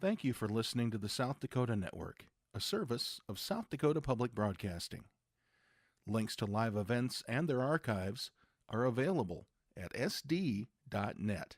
Thank you for listening to the South Dakota Network, a service of South Dakota Public Broadcasting. Links to live events and their archives are available at sd.net.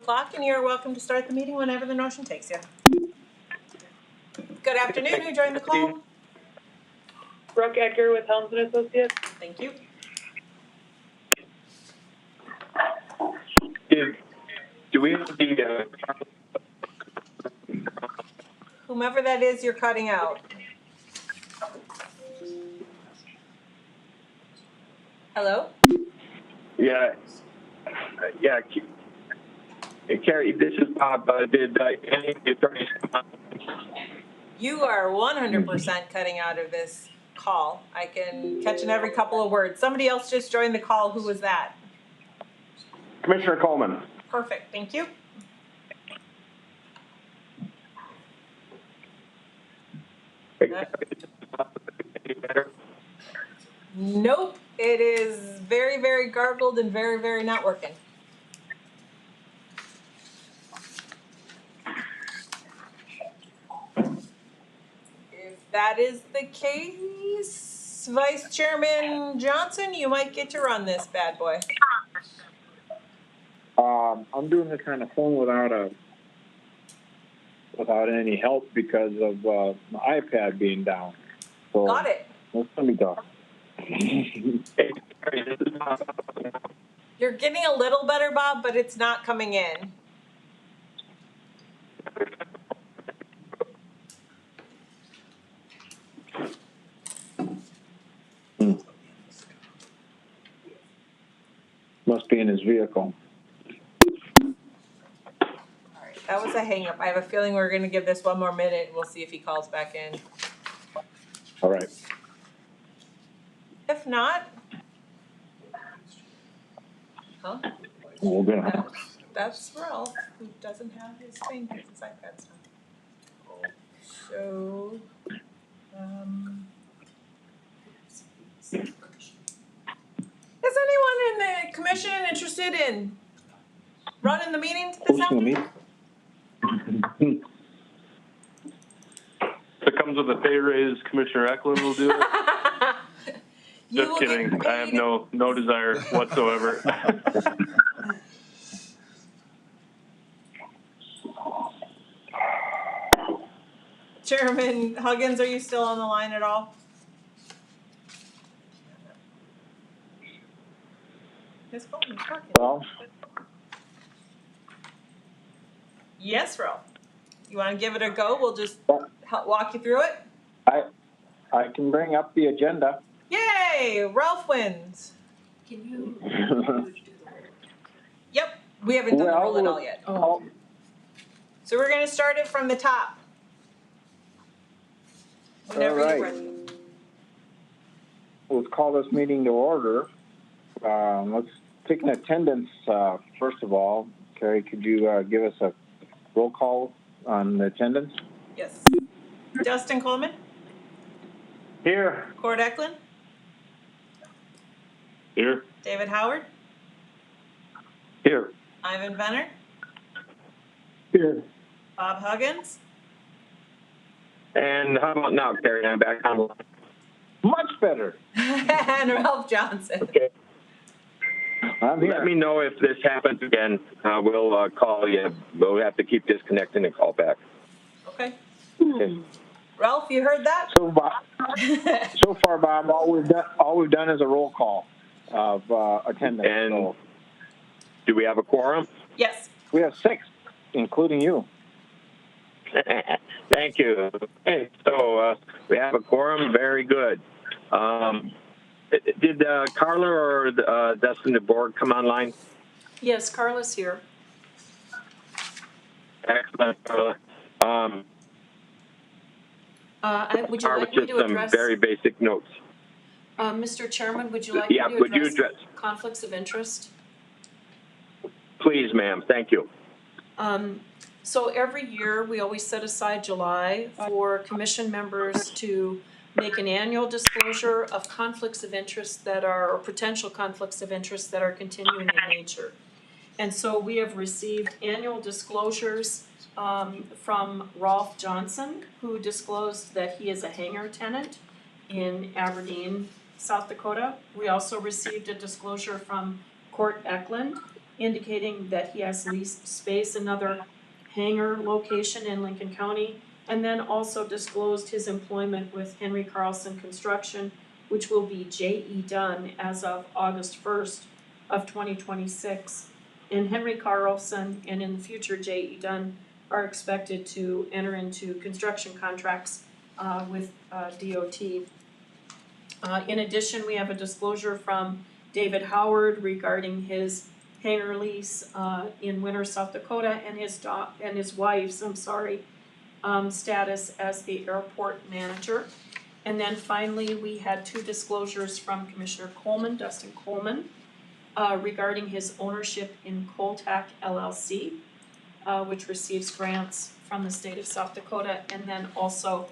Clock, and you're welcome to start the meeting whenever the notion takes you. Good afternoon. Who joined the call? Brooke Edgar with Helms and Associates. Thank you. Do we have the Whomever that is, you're cutting out. Hello? yeah, Carrie, this is Bob. Did any of the attorneys come up? You are 100% cutting out of this call. I can catch in every couple of words. Somebody else just joined the call. Who was that? Commissioner Coleman. Perfect. Thank you. Any better? Nope. It is very, very garbled and very, very not working. If that is the case, Vice Chairman Johnson, you might get to run this bad boy. I'm doing this on the phone without any help because of my iPad being down. So Got it. let me go. Hey, Carrie, this is Bob. You're getting a little better, Bob, but it's not coming in. must be in his vehicle. All right, that was a hang up. I have a feeling we're gonna give this one more minute and we'll see if he calls back in. All right. If not. Huh? We're gonna. That's Ralph, who doesn't have his thing because his iPad's not. So, is anyone in the commission interested in running the meeting this Hosting the afternoon? meeting. If it comes with a pay raise, Commissioner Eklund will do it. You Just will get kidding. I have paid. no desire whatsoever. Chairman Huggins, are you still on the line at all? His phone is working. Well, Yes, Ralph. You want to give it a go? We'll just help walk you through it. I can bring up the agenda. Yay! Ralph wins. Can you? Yep, we haven't done the roll at all Well, yet. oh, So we're gonna start it from the top. Whenever All you're right. ready. let's call this meeting to order. Let's take an attendance, first of all. Carrie, could you give us a roll call on the attendance? Yes. Dustin Coleman, Here. Cord Eklund, Here. David Howard, Here. Ivan Venner, Here. Bob Huggins, And how about now, Carrie? I'm back on. Much better. and Ralph Johnson. Okay. I'm here. Let me know if this happens again. We'll call you. We'll have to keep disconnecting and call back. Okay. Okay. Ralph, you heard that? So, Bob, so far, Bob, all we've done is a roll call of attendance. And- So Do we have a quorum? Yes. we have 6, including you. Thank you. Okay, so we have a quorum. Very good. Did Carla or Dustin the board come online? Yes, Carla's here. Excellent, Carla. Would you Start like with me just to some address, very basic notes. Mr. Chairman, would you like me Yeah, to would you address address? conflicts of interest? Please, ma'am. Thank you. So every year, we always set aside July for commission members to make an annual disclosure of conflicts of interest that are, or potential conflicts of interest that are continuing in nature. And so we have received annual disclosures from Rolf Johnson, who disclosed that he is a hangar tenant in Aberdeen, South Dakota. We also received a disclosure from Cord Eklund indicating that he has leased space, another hangar location in Lincoln County, and then also disclosed his employment with Henry Carlson Construction, which will be J.E. Dunn as of August 1st of 2026. And Henry Carlson and in the future J.E. Dunn are expected to enter into construction contracts with DOT. In addition, we have a disclosure from David Howard regarding his hangar lease in Winter, South Dakota, and his wife's, status as the airport manager. And then finally, we had 2 disclosures from Commissioner Coleman, Dustin Coleman, regarding his ownership in Coltac LLC, which receives grants from the state of South Dakota, and then also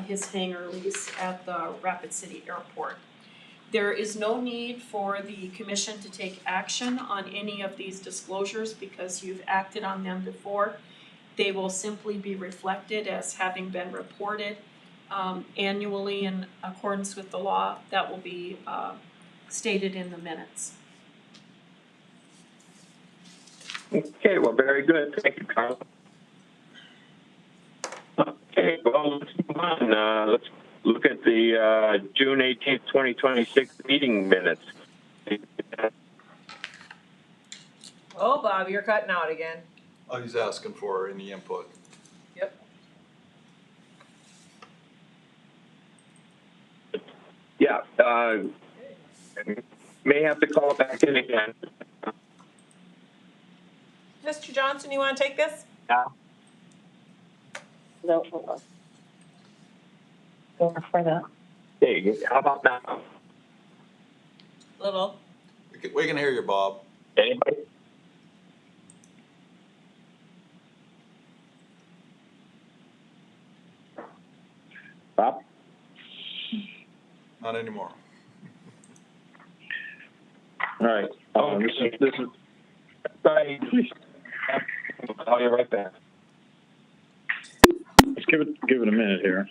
his hangar lease at the Rapid City Airport. There is no need for the commission to take action on any of these disclosures because you've acted on them before. They will simply be reflected as having been reported annually in accordance with the law. That will be stated in the minutes. Okay, well, very good. Thank you, Carla. Okay, well, let's move on. Let's look at the June 18th, 2026 meeting minutes. Oh, Bob, you're cutting out again. Oh, he's asking for any input. Yep. Yeah, may have to call it back in again. Mr. Johnson, you want to take this? No, hold on. Go for that. Hey, how about now? Little. We can hear you, Bob. Anybody? Bob? Not anymore. All right. This is, Sorry. I'll call you right back. let's give it a minute here.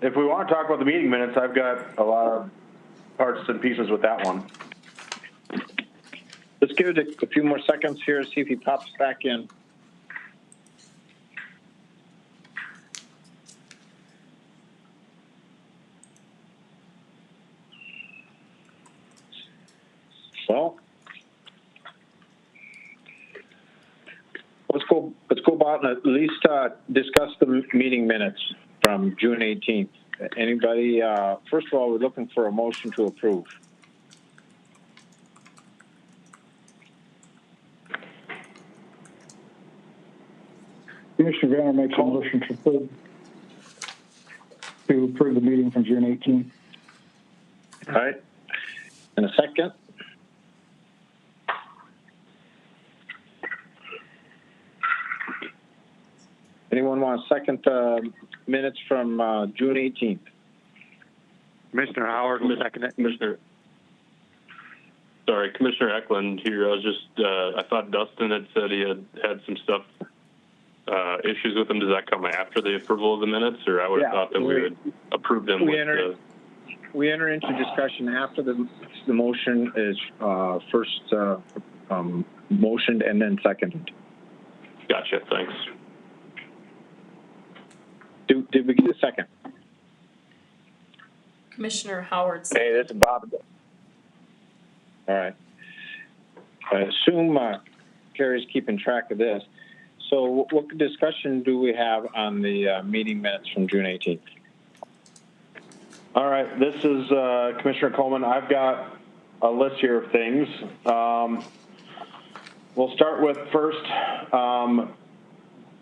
If we want to talk about the meeting minutes, I've got a lot of parts and pieces with that one. Let's give it a few more seconds here, see if he pops back in. So, let's go about and at least discuss the meeting minutes from June 18th. Anybody, first of all, we're looking for a motion to approve. Commissioner Vanner makes a motion to approve the meeting from June 18th. All right. In a second. Anyone want a second minutes from June 18th? Commissioner Howard will second it. Commissioner Eklund here. I was just, I thought Dustin had said he had some stuff, issues with them. Does that come after the approval of the minutes, or I would have thought that we would approve them We enter into discussion after the motion is first motioned and then seconded. Gotcha, thanks. Did we get a second? Commissioner Howard. Hey, this is Bob. All right. I assume Carrie's keeping track of this. So what discussion do we have on the meeting minutes from June 18th? All right, this is Commissioner Coleman. I've got a list here of things. We'll start with first,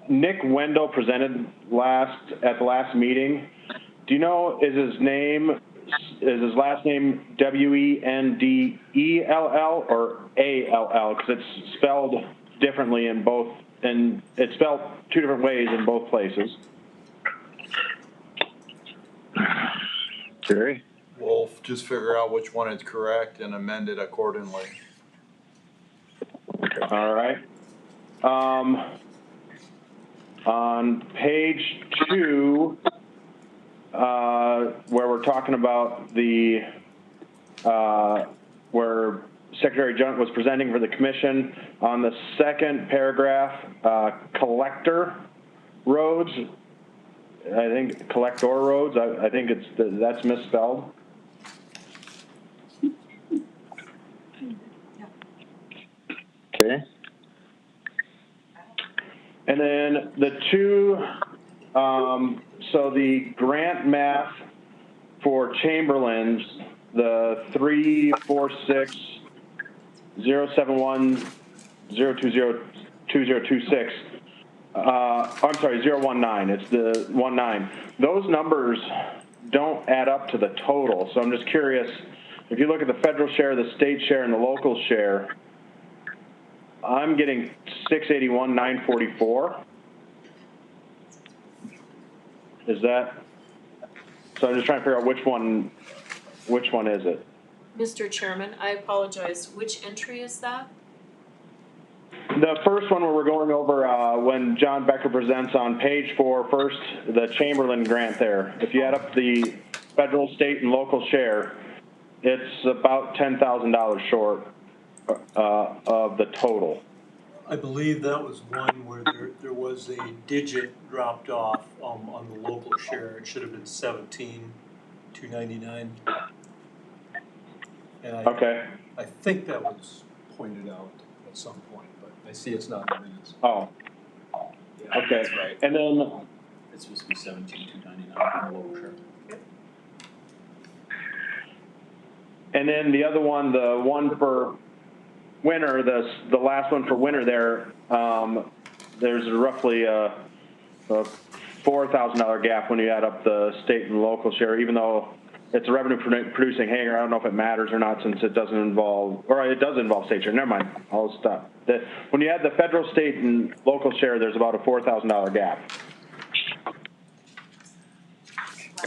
Nick Wendell presented at the last meeting. Do you know, is his last name Wendell or ALL? Because it's spelled differently in both, and it's spelled two different ways in both places. Jerry? We'll just figure out which one is correct and amend it accordingly. All right. On page 2, where we're talking about the, where Secretary Junk was presenting for the commission, on the second paragraph, collector roads, I think collector roads, I think that's misspelled. Okay. And then the two, so the grant math for Chamberlain's, the 346-071-020-2026, I'm sorry, 019, it's the 19. Those numbers don't add up to the total, so I'm just curious, if you look at the federal share, the state share, and the local share, I'm getting 681,944. Is that, so I'm just trying to figure out which one is it? Mr. Chairman, I apologize. Which entry is that? The first one where we're going over when John Becker presents on page 4, first, the Chamberlain grant there. If you add up the federal, state, and local share, it's about $10,000 short of the total. I believe that was one where there was a digit dropped off on the local share. It should have been 17,299. And Okay. I think that was pointed out at some point, but I see it's not in the minutes. Oh. Yeah, Okay. that's right. And then It's supposed to be 17,299 for the local share. And then the other one, the one for winter, the last one for winter there, there's roughly a $4,000 gap when you add up the state and local share, even though it's a revenue producing hangar. I don't know if it matters or not since it doesn't involve, or it does involve state share. Never mind, I'll stop. When you add the federal, state, and local share, there's about a $4,000 gap.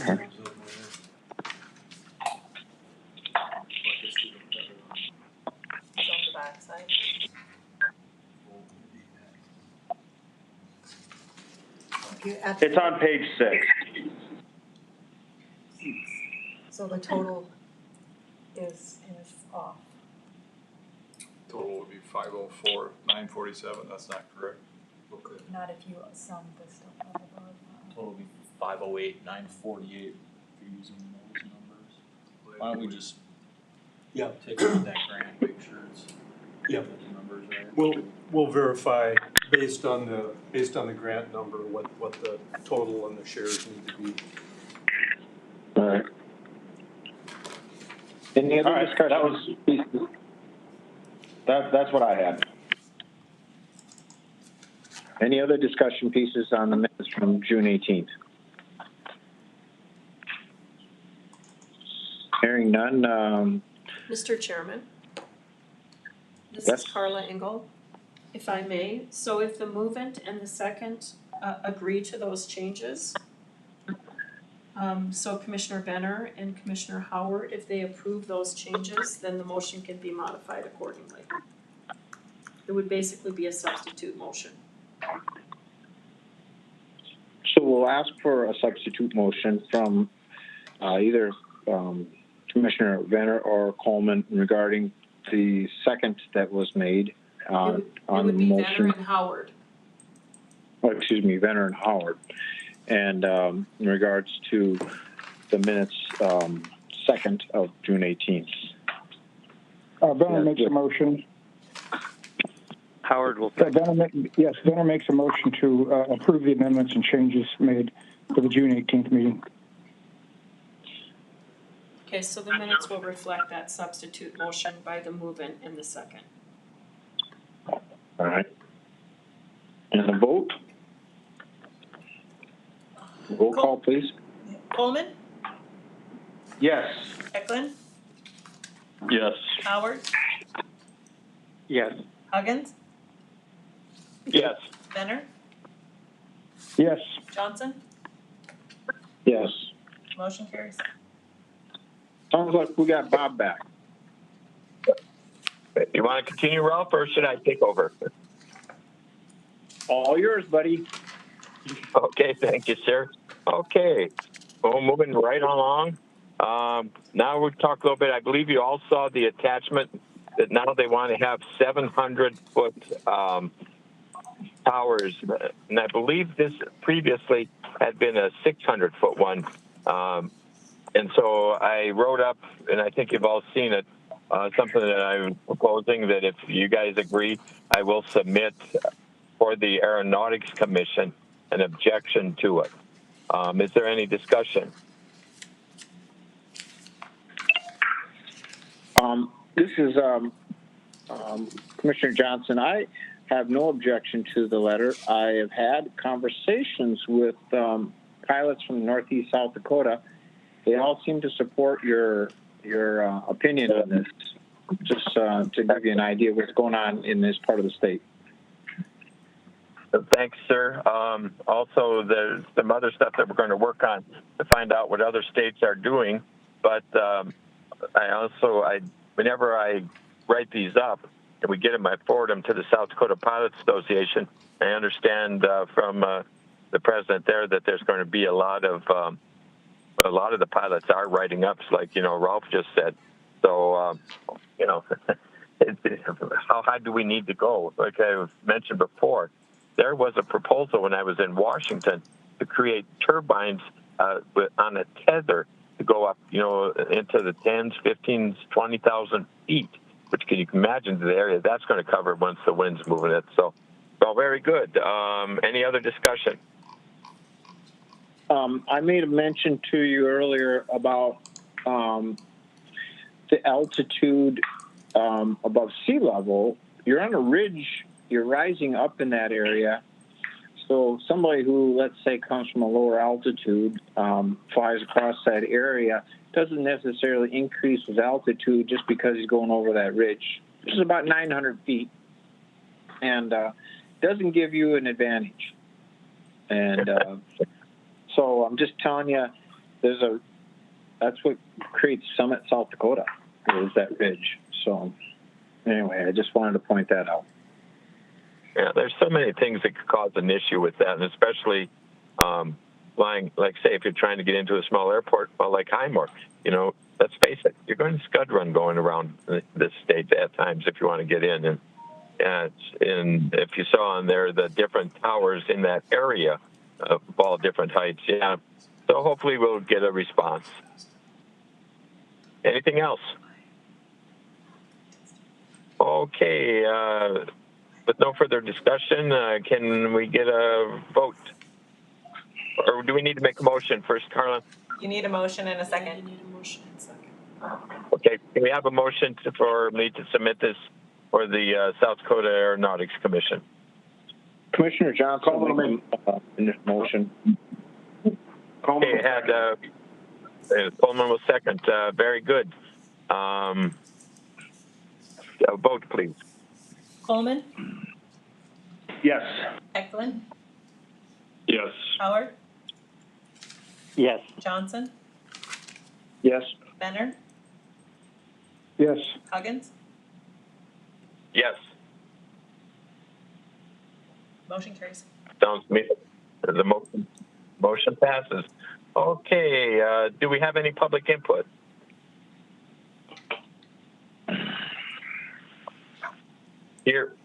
It's on the backside. It's on page 6. So the total is off. Total would be 504,947. That's not correct. Okay. Not if you sum the stuff up above. Total will be 508,948 if you're using those numbers. Why don't we just take a look at that grant, make sure it's Yeah. the numbers right? We'll verify based on the grant number what the total and the shares need to be. All right. Any other discussion? That's what I had. Any other discussion pieces on the minutes from June 18th? Hearing none, Mr. Chairman, this Yes. is Carla Engel, if I may. So if the movant and the second agree to those changes, so Commissioner Benner and Commissioner Howard, if they approve those changes, then the motion can be modified accordingly. It would basically be a substitute motion. so we'll ask for a substitute motion from either Commissioner Venner or Coleman regarding the second that was made on It the would be Benner motion. and Howard. Oh, excuse me, Venner and Howard. And in regards to the minutes, second of June 18th. Benner makes a motion. Howard will Benner makes a motion to approve the amendments and changes made for the June 18th meeting. Okay, so the minutes will reflect that substitute motion by the movant and the second. All right. And the vote? Roll call, please. Coleman, Yes. Eklund, Yes. Howard, Yes. Huggins, Yes. Benner, Yes. Johnson, Yes. motion carries. Sounds like we got Bob back. You want to continue, Ralph, or should I take over? All yours, buddy. Okay, thank you, sir. Okay, well, moving right along. Now we'll talk a little bit. I believe you all saw the attachment that now they want to have 700-foot towers, and I believe this previously had been a 600-foot one. And so I wrote up, and I think you've all seen it, something that I'm proposing that if you guys agree, I will submit for the Aeronautics Commission an objection to it. Is there any discussion? This is Commissioner Johnson. I have no objection to the letter. I have had conversations with pilots from Northeast South Dakota. They all seem to support your opinion on this, just to give you an idea of what's going on in this part of the state. Thanks, sir. Also, there's some other stuff that we're going to work on to find out what other states are doing. But whenever I write these up and we get them, I forward them to the South Dakota Pilots Association. I understand from the president there that there's going to be a lot of the pilots are writing ups, like Ralph just said. So how high do we need to go? Like I've mentioned before, there was a proposal when I was in Washington to create turbines on a tether to go up, into the 10s, 15s, 20,000 feet, which can you imagine the area that's going to cover once the wind's moving it. So, well, very good. Any other discussion? I made a mention to you earlier about the altitude above sea level. You're on a ridge, you're rising up in that area. So somebody who, let's say, comes from a lower altitude, flies across that area, doesn't necessarily increase his altitude just because he's going over that ridge, which is about 900 feet, and doesn't give you an advantage. And so I'm just telling you, that's what creates Summit, South Dakota, is that ridge. So anyway, I just wanted to point that out. Yeah, there's so many things that could cause an issue with that, and especially flying, like say, if you're trying to get into a small airport, well, like Highmore, let's face it, you're going to scud run going around this state at times if you want to get in. And if you saw on there the different towers in that area of all different heights, yeah. So hopefully we'll get a response. Anything else? Okay. With no further discussion, can we get a vote? Or do we need to make a motion first, Carla? You need a motion and a second. You need a motion and a second. Okay, can we have a motion for me to submit this for the South Dakota Aeronautics Commission? Commissioner Johnson will make in this motion. Okay, Coleman will second. Very good. Vote, please. Coleman, Yes. Eklund, Yes. Howard, Yes. Johnson, Yes. Benner, Yes. Huggins. Yes. Motion carries. Sounds to me the motion passes. Okay, do we have any public input?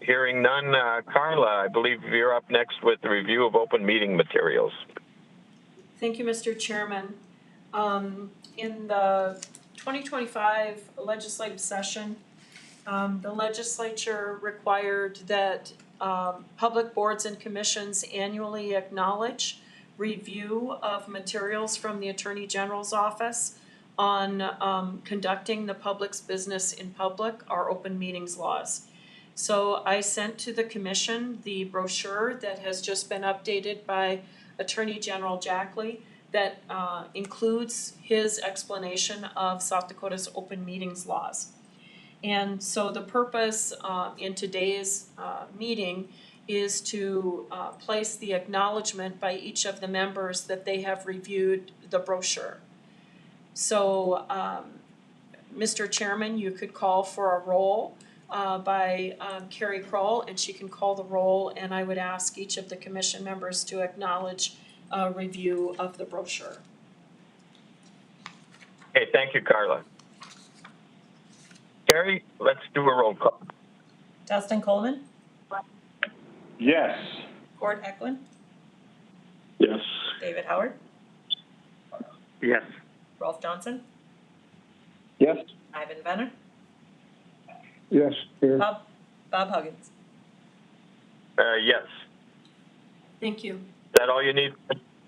Hearing none, Carla, I believe you're up next with the review of open meeting materials. Thank you, Mr. Chairman. In the 2025 legislative session, the legislature required that public boards and commissions annually acknowledge review of materials from the Attorney General's office on conducting the public's business in public, our open meetings laws. So I sent to the commission the brochure that has just been updated by Attorney General Jackley that includes his explanation of South Dakota's open meetings laws. And so the purpose in today's meeting is to place the acknowledgement by each of the members that they have reviewed the brochure. So, Mr. Chairman, you could call for a roll by Carrie Kroll, and she can call the roll, and I would ask each of the commission members to acknowledge a review of the brochure. Okay, thank you, Carla. Carrie, let's do a roll call. Dustin Coleman, Yes. Cord Eklund, Yes. David Howard, Yes. Rolf Johnson, Yes. Ivan Benner, Yes. Here. Bob Huggins. Yes. Thank you. Is that all you need?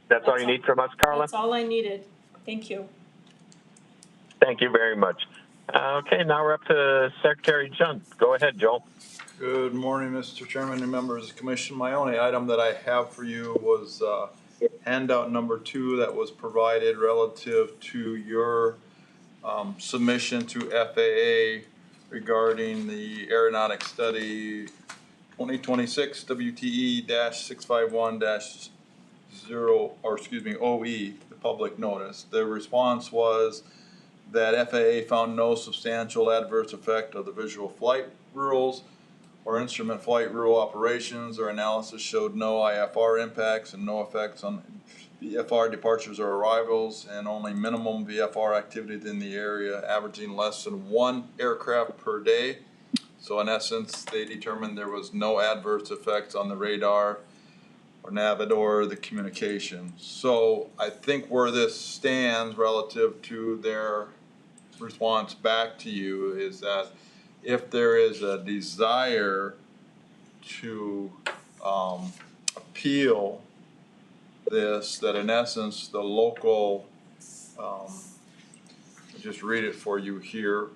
That's all you need from us, Carla? That's all I needed. Thank you. Thank you very much. Okay, now we're up to Secretary Jund. Go ahead, Joel. Good morning, Mr. Chairman and members of the commission. My only item that I have for you was handout number 2 that was provided relative to your submission to FAA regarding the aeronautic study 2026 WTE-651-OE, the public notice. The response was that FAA found no substantial adverse effect of the visual flight rules or instrument flight rule operations. Or analysis showed no IFR impacts and no effects on VFR departures or arrivals, and only minimum VFR activity in the area, averaging less than 1 aircraft per day. So in essence, they determined there was no adverse effects on the radar or Navidor or the communication. So I think where this stands relative to their response back to you is that if there is a desire to appeal this, that in essence, the local, I'll just read it for you here.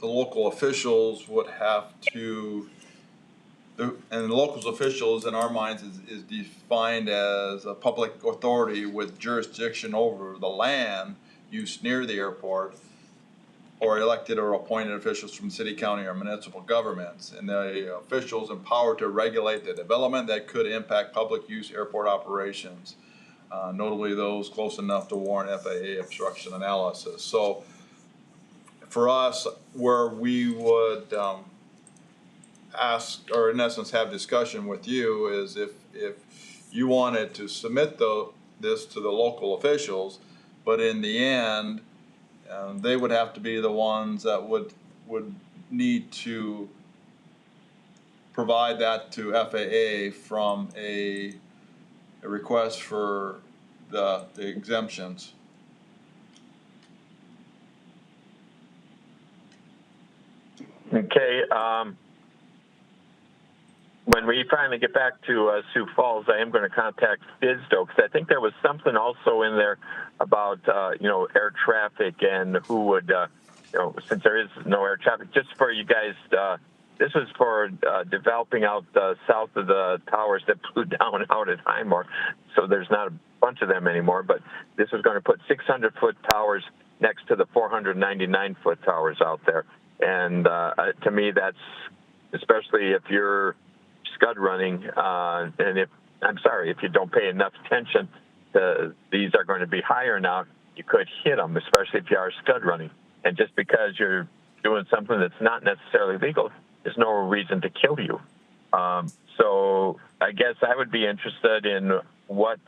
The local officials would have to, and the local officials in our minds is defined as a public authority with jurisdiction over the land used near the airport, or elected or appointed officials from city, county, or municipal governments. And the officials empowered to regulate the development that could impact public use airport operations, notably those close enough to warrant FAA obstruction analysis. So for us, where we would ask, or in essence have discussion with you, is if you wanted to submit this to the local officials, but in the end, they would have to be the ones that would need to provide that to FAA from a request for the exemptions. Okay. When we finally get back to Sioux Falls, I am going to contact FSDO, because I think there was something also in there about air traffic and who would since there is no air traffic, just for you guys. This was for developing out south of the towers that blew down out at Highmore, so there's not a bunch of them anymore. But this was going to put 600-foot towers next to the 499-foot towers out there, and to me, that's, especially if you're scud running, and if you don't pay enough attention, these are going to be higher now. You could hit them, especially if you are scud running. And just because you're doing something that's not necessarily legal, there's no reason to kill you. So I guess I would be interested in what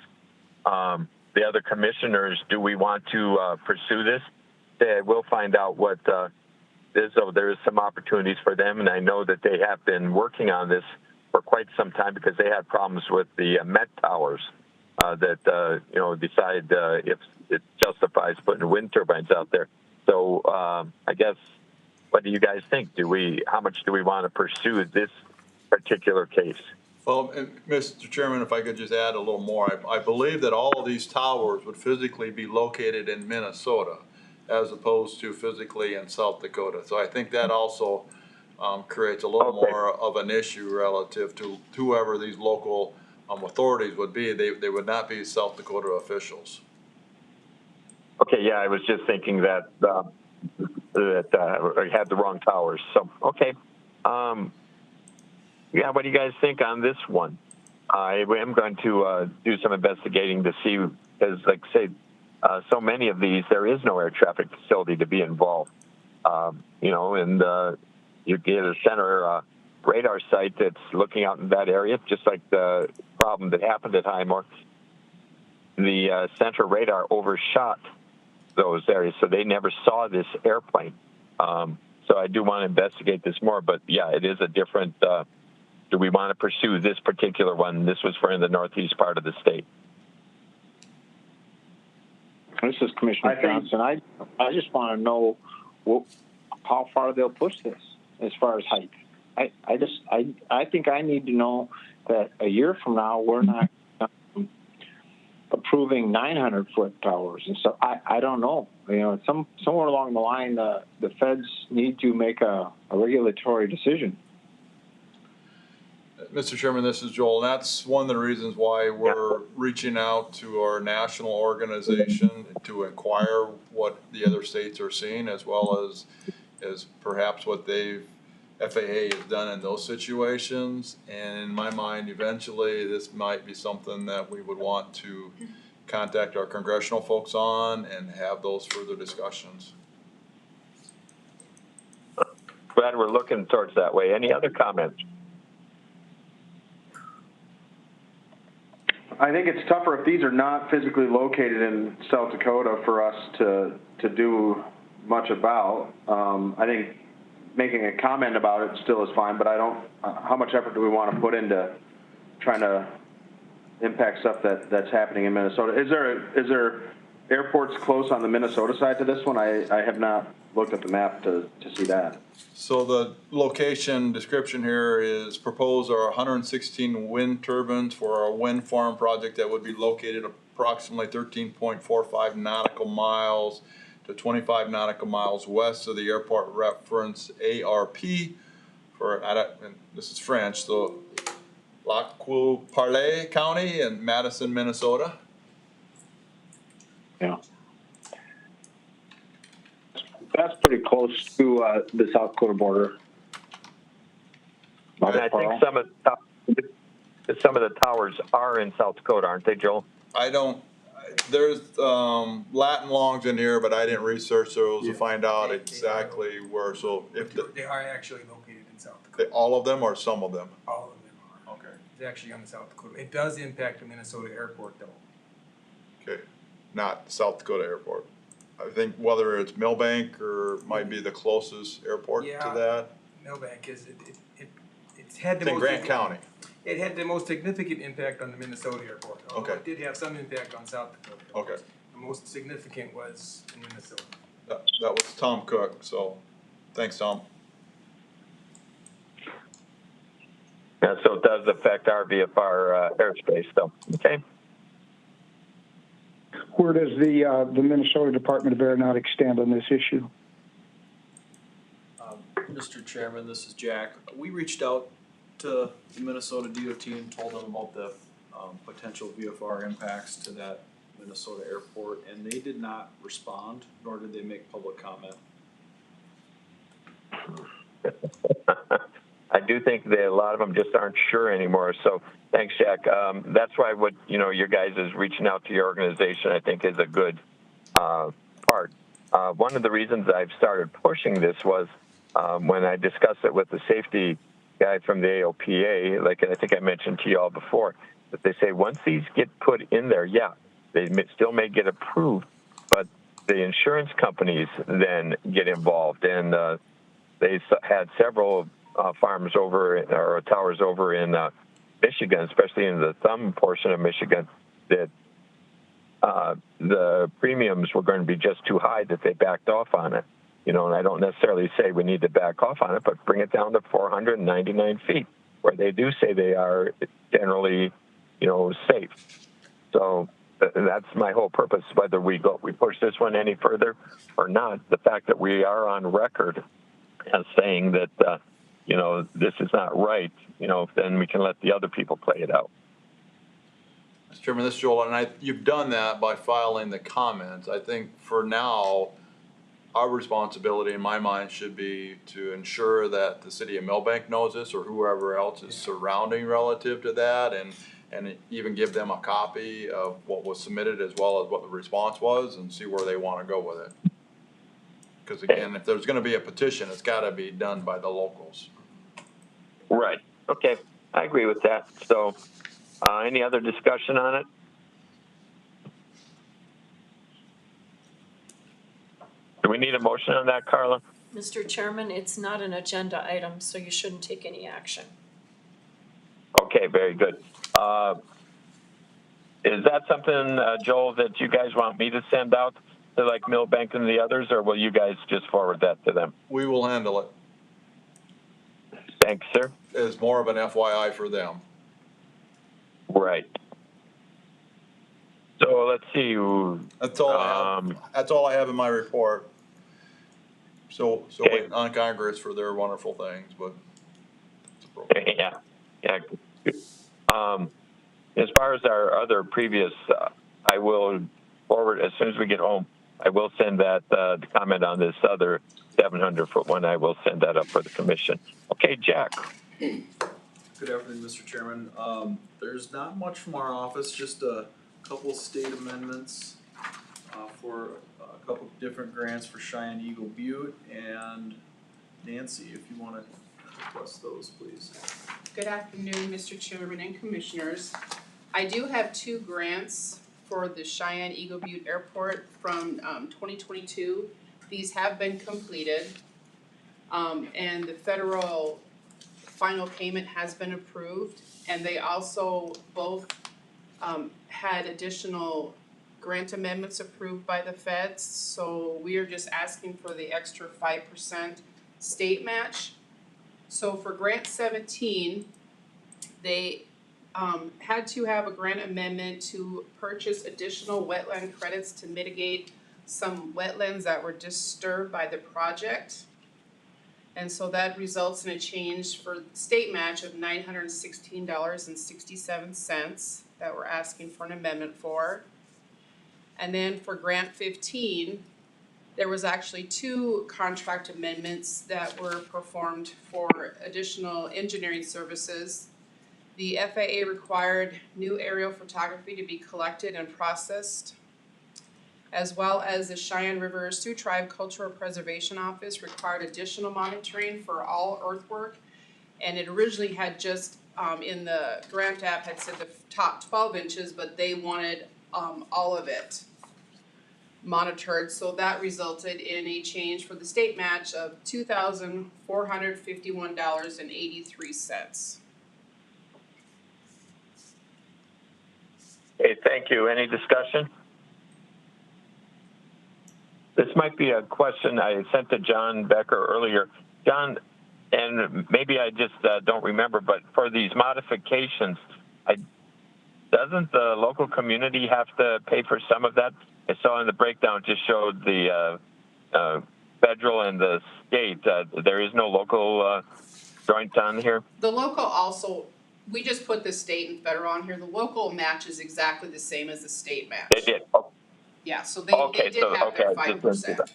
the other commissioners, do we want to pursue this? We'll find out what there is some opportunities for them, and I know that they have been working on this for quite some time, because they had problems with the Met towers that decide if it justifies putting wind turbines out there. So I guess, what do you guys think? How much do we want to pursue this particular case? Well, Mr. Chairman, if I could just add a little more, I believe that all of these towers would physically be located in Minnesota, as opposed to physically in South Dakota. So I think that also creates a little more of an issue relative to whoever these local authorities would be. They would not be South Dakota officials. Okay, yeah, I was just thinking that I had the wrong towers. So, okay. Yeah, what do you guys think on this one? I am going to do some investigating to see, because, like I say, so many of these, there is no air traffic facility to be involved. And you get a center radar site that's looking out in that area, just like the problem that happened at Highmore. The center radar overshot those areas, so they never saw this airplane. So I do want to investigate this more, but yeah, it is a different, do we want to pursue this particular one? This was for in the northeast part of the state. This is Commissioner Johnson. I just want to know how far they'll push this as far as height. I think I need to know that a year from now we're not approving 900-foot towers, and so I don't know. Somewhere along the line, the feds need to make a regulatory decision. Mr. Chairman, this is Joel, and that's one of the reasons why we're reaching out to our national organization to inquire what the other states are seeing, as well as perhaps what FAA has done in those situations. And in my mind, eventually this might be something that we would want to contact our congressional folks on and have those further discussions. Glad we're looking towards that way. Any other comments? I think it's tougher if these are not physically located in South Dakota for us to do much about. I think making a comment about it still is fine, but I don't. How much effort do we want to put into trying to impact stuff that's happening in Minnesota? Is there airports close on the Minnesota side to this one? I have not looked at the map to see that. So the location description here is proposed are 116 wind turbines for a wind farm project that would be located approximately 13.45 nautical miles to 25 nautical miles west of the airport reference ARP for, and this is French, so Lac-Qui-Parle County in Madison, Minnesota. Yeah. That's pretty close to the South Dakota border. And I think some of the towers are in South Dakota, aren't they, Joel? I don't, there's Latin longs in here, but I didn't research those to find out exactly where. So if They are actually located in South Dakota. all of them or some of them? All of them are. Okay. It's actually on the South Dakota. It does impact the Minnesota airport though. Okay, not South Dakota Airport. I think whether it's Millbank or might be the closest airport to Yeah. that. Millbank is, it's had the It's in most. Grant County. It had the most significant impact on the Minnesota airport. Although Okay. It did have some impact on South Dakota. Okay, The most significant was in Minnesota. that was Tom Cook, so thanks, Tom. Yeah, so it does affect our VFR airspace, though. Okay. Where does the Minnesota Department of Aeronautics stand on this issue? Mr. Chairman, this is Jack. We reached out to the Minnesota DOT and told them about the potential VFR impacts to that Minnesota airport, and they did not respond, nor did they make public comment. I do think that a lot of them just aren't sure anymore. So thanks, Jack. That's why what your guys is reaching out to your organization, I think, is a good part. One of the reasons I've started pushing this was when I discussed it with the safety guy from the AOPA, like I think I mentioned to you all before, that they say once these get put in there, yeah, they still may get approved, but the insurance companies then get involved, and they had several farms over or towers over in Michigan, especially in the thumb portion of Michigan, that the premiums were going to be just too high that they backed off on it. And I don't necessarily say we need to back off on it, but bring it down to 499 feet, where they do say they are generally, safe. So that's my whole purpose, whether we push this one any further or not. The fact that we are on record as saying that, this is not right, then we can let the other people play it out. Mr. Chairman, this is Joel, and you've done that by filing the comments. I think for now, our responsibility in my mind should be to ensure that the city of Millbank knows this, or whoever else is surrounding relative to that, and even give them a copy of what was submitted as well as what the response was, and see where they want to go with it. Because again, if there's going to be a petition, it's got to be done by the locals. Right. Okay. I agree with that. So any other discussion on it? Do we need a motion on that, Carla? Mr. Chairman, it's not an agenda item, so you shouldn't take any action. Okay, very good. Is that something, Joel, that you guys want me to send out to like Millbank and the others, or will you guys just forward that to them? We will handle it. Thanks, sir. It's more of an FYI for them. Right. So let's see. That's all I have. That's all I have in my report. So waiting on Congress for their wonderful things, but. Yeah. As far as our other previous, I will forward as soon as we get home. I will send that the comment on this other 700-foot one. I will send that up for the commission. Okay, Jack. Good afternoon, Mr. Chairman. There's not much from our office, just a couple state amendments for a couple different grants for Cheyenne Eagle Butte. And Nancy, if you want to request those, please. Good afternoon, Mr. Chairman and Commissioners. I do have two grants for the Cheyenne Eagle Butte Airport from 2022. These have been completed, and the federal final payment has been approved, and they also both had additional grant amendments approved by the feds, so we are just asking for the extra 5% state match. So for grant 17, they had to have a grant amendment to purchase additional wetland credits to mitigate some wetlands that were disturbed by the project. And so that results in a change for state match of $916.67 that we're asking for an amendment for. And then for grant 15, there was actually 2 contract amendments that were performed for additional engineering services. The FAA required new aerial photography to be collected and processed, as well as the Cheyenne River Sioux Tribe Cultural Preservation Office required additional monitoring for all earthwork. And it originally had just, in the grant app had said the top 12 inches, but they wanted all of it monitored. So that resulted in a change for the state match of $2,451.83. Okay, thank you. Any discussion? This might be a question I sent to John Becker earlier. John, and maybe I just don't remember, but for these modifications, doesn't the local community have to pay for some of that? I saw in the breakdown it just showed the federal and the state. There is no local joint on here? The local also, we just put the state and federal on here. The local match is exactly the same as the state match. They did. Oh. Yeah, so they did have their 5%.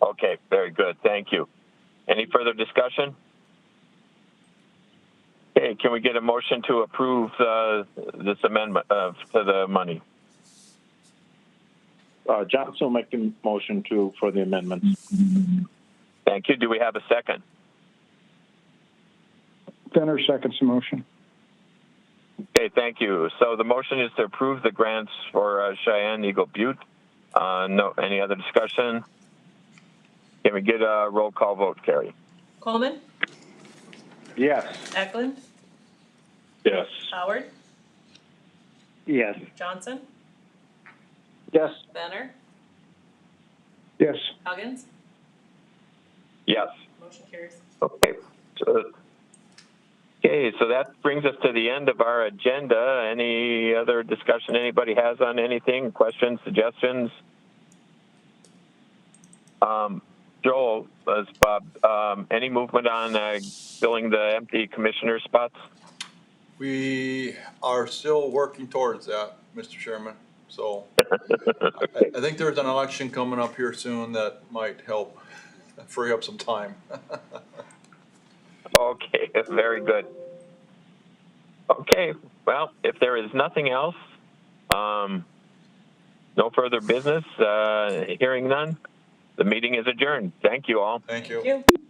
Okay, very good. Thank you. Any further discussion? Okay, can we get a motion to approve this amendment to the money? Johnson will make the motion for the amendments. Thank you. Do we have a second? Benner seconds the motion. Okay, thank you. So the motion is to approve the grants for Cheyenne Eagle Butte. No, any other discussion? Can we get a roll call vote, Carrie? Coleman, Yes. Eklund, Yes. Howard, Yes. Johnson, Yes. Benner, Yes. Huggins. Yes. Motion carries. Okay. So that brings us to the end of our agenda. Any other discussion anybody has on anything? Questions, suggestions? Joel, Bob, any movement on filling the empty commissioner spots? We are still working towards that, Mr. Chairman. So I think there's an election coming up here soon that might help free up some time. Okay, very good. Okay, well, if there is nothing else, no further business, hearing none, the meeting is adjourned. Thank you all. Thank you. Thank you.